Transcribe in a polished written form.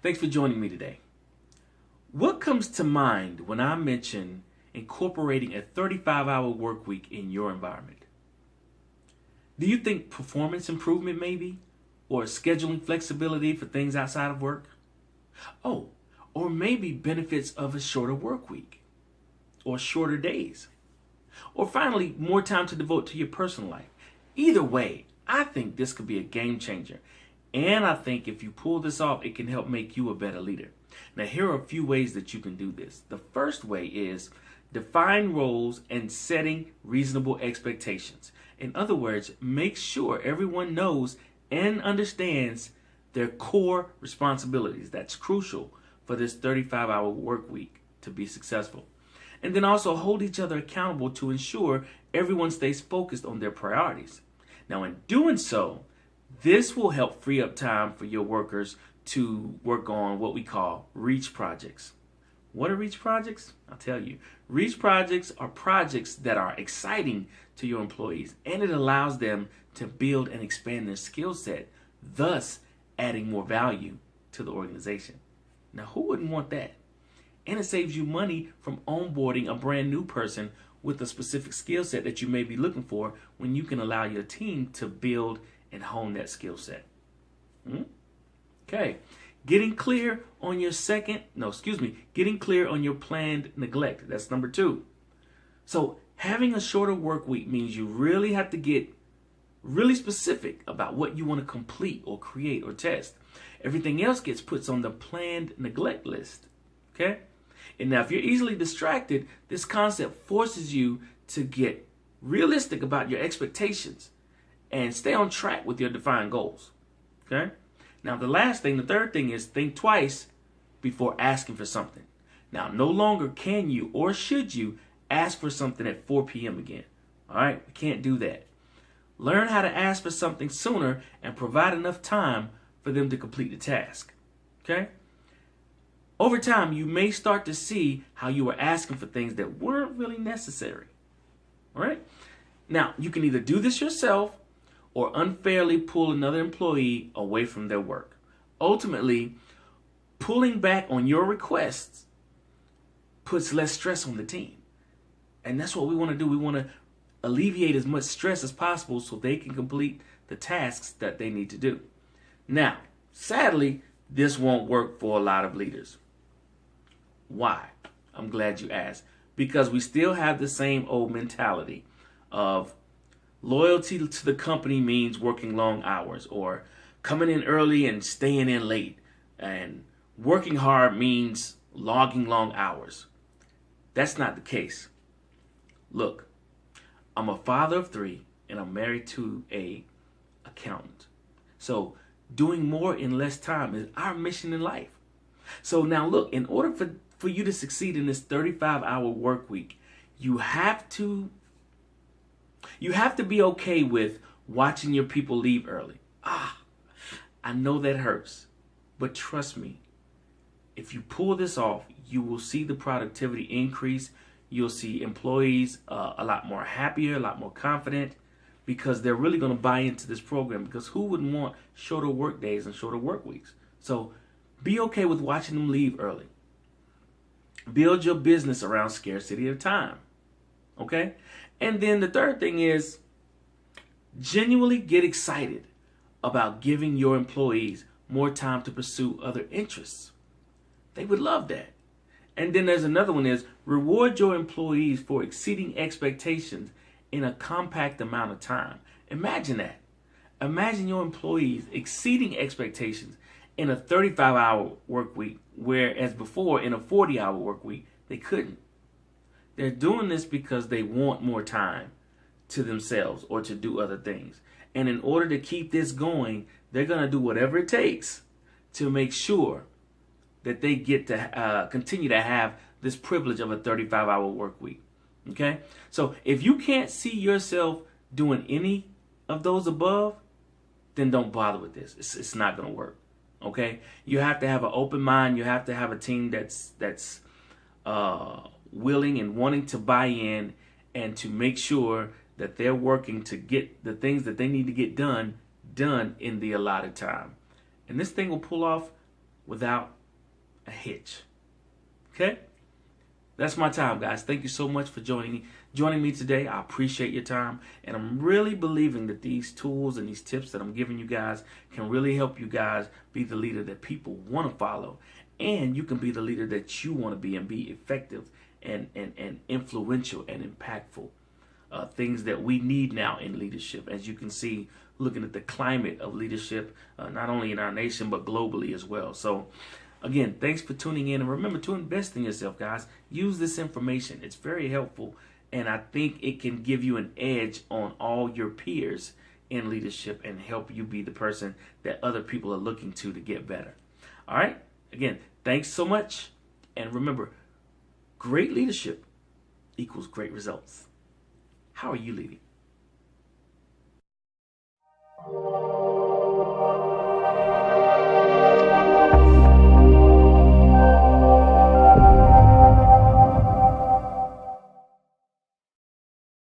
Thanks for joining me today. What comes to mind when I mention incorporating a 35-hour work week in your environment? Do you think performance improvement maybe? Or scheduling flexibility for things outside of work? Oh, or maybe benefits of a shorter work week or shorter days. Or finally, more time to devote to your personal life. Either way, I think this could be a game changer. And I think if you pull this off, it can help make you a better leader. Now, here are a few ways that you can do this. The first way is define roles and setting reasonable expectations. In other words, make sure everyone knows and understands their core responsibilities. That's crucial for this 35-hour work week to be successful. And then also hold each other accountable to ensure everyone stays focused on their priorities. Now, in doing so, this will help free up time for your workers to work on what we call reach projects. What are reach projects? I'll tell you. Reach projects are projects that are exciting to your employees, and it allows them to build and expand their skill set, thus adding more value to the organization. Now, who wouldn't want that? And it saves you money from onboarding a brand new person with a specific skill set that you may be looking for when you can allow your team to build and hone that skill set. Okay. Getting clear on your planned neglect. That's number 2. So having a shorter work week means you really have to get really specific about what you want to complete or create or test. Everything else gets put on the planned neglect list. Okay? And now if you're easily distracted, this concept forces you to get realistic about your expectations and stay on track with your defined goals. Okay? Now the third thing is think twice before asking for something. Now no longer can you or should you ask for something at 4 p.m. again. All right? You can't do that. Learn how to ask for something sooner and provide enough time for them to complete the task. Okay? Over time, you may start to see how you were asking for things that weren't really necessary. All right? Now, you can either do this yourself or unfairly pull another employee away from their work. Ultimately, pulling back on your requests puts less stress on the team. And that's what we want to do. We want to alleviate as much stress as possible so they can complete the tasks that they need to do. Now, sadly, this won't work for a lot of leaders. Why? I'm glad you asked. Because we still have the same old mentality of loyalty to the company means working long hours, or coming in early and staying in late, and working hard means logging long hours. That's not the case. Look, I'm a father of 3 and I'm married to an accountant. So doing more in less time is our mission in life. So now look, in order for you to succeed in this 35-hour work week, you have to be okay with watching your people leave early. I know that hurts, but trust me, if you pull this off, you will see the productivity increase. You'll see employees a lot more happier, a lot more confident, because they're really going to buy into this program. Because who wouldn't want shorter work days and shorter work weeks? So be okay with watching them leave early. Build your business around scarcity of time. Okay? And then the third thing is genuinely get excited about giving your employees more time to pursue other interests. They would love that. And then there's another one is reward your employees for exceeding expectations in a compact amount of time. Imagine that. Imagine your employees exceeding expectations in a 35-hour work week, whereas before in a 40-hour work week, they couldn't. They're doing this because they want more time to themselves or to do other things. And in order to keep this going, they're going to do whatever it takes to make sure that they get to continue to have this privilege of a 35-hour work week. Okay? So if you can't see yourself doing any of those above, then don't bother with this. It's not going to work. Okay? You have to have an open mind. You have to have a team that's willing and wanting to buy in and to make sure that they're working to get the things that they need to get done in the allotted time. And this thing will pull off without a hitch. Okay? That's my time, guys. Thank you so much for joining me today. I appreciate your time, and I'm really believing that these tools and these tips that I'm giving you guys can really help you guys be the leader that people want to follow, and you can be the leader that you want to be and be effective and influential and impactful. Things that we need now in leadership, as you can see, looking at the climate of leadership, not only in our nation, but globally as well. So again, thanks for tuning in, and remember to invest in yourself, guys. Use this information. It's very helpful, and I think it can give you an edge on all your peers in leadership and help you be the person that other people are looking to get better. All right? Again, thanks so much, and remember, great leadership equals great results. How are you leading?